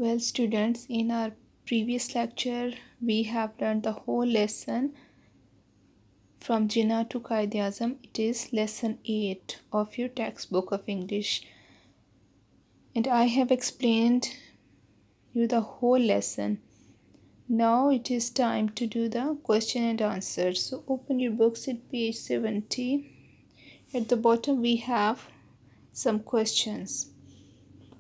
Well, students, in our previous lecture, we have learned the whole lesson from Jinnah to Qaid-e-Azam. It is lesson 8 of your textbook of English, and I have explained you the whole lesson. Now it is time to do the question and answer. So open your books at page 70. At the bottom we have some questions.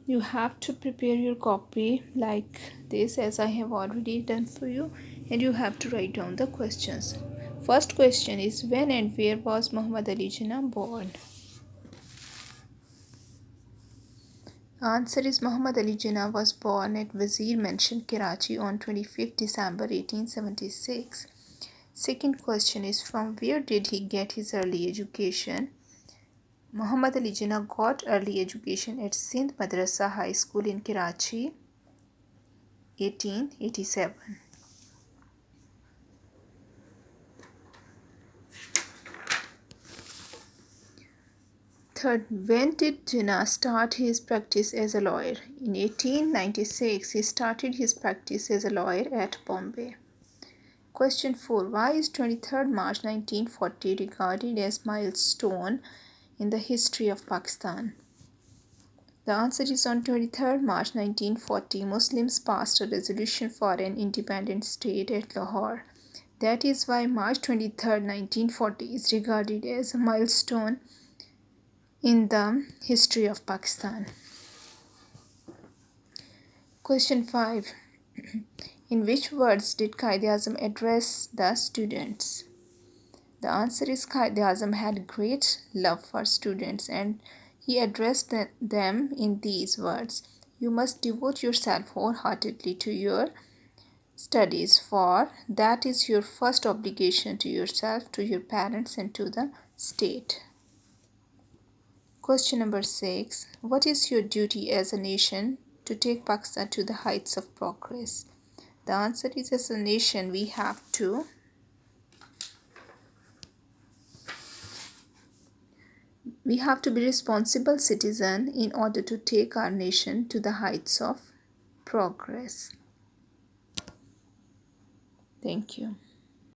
You have to prepare your copy like this, as I have already done for you, and you have to write down the questions. First question is, when and where was Muhammad Ali Jinnah born? Answer is, Muhammad Ali Jinnah was born at Wazir Mansion, Karachi on 25th December 1876. Second question is, from where did he get his early education? Muhammad Ali Jinnah got early education at Sindh Madrasa High School in Karachi, 1887. Third, when did Jinnah start his practice as a lawyer? In 1896, he started his practice as a lawyer at Bombay. Question 4. Why is 23rd March 1940 regarded as milestone in the history of Pakistan? The answer is, on 23rd March 1940, Muslims passed a resolution for an independent state at Lahore. That is why March 23rd, 1940 is regarded as a milestone in the history of Pakistan. Question 5. In which words did Qaid-e-Azam address the students? The answer is, Qaid-e-Azam had great love for students and he addressed them in these words. You must devote yourself wholeheartedly to your studies, for that is your first obligation to yourself, to your parents, and to the state. Question number 6. What is your duty as a nation to take Pakistan to the heights of progress? The answer is, as a nation, we have to be responsible citizen in order to take our nation to the heights of progress. Thank you.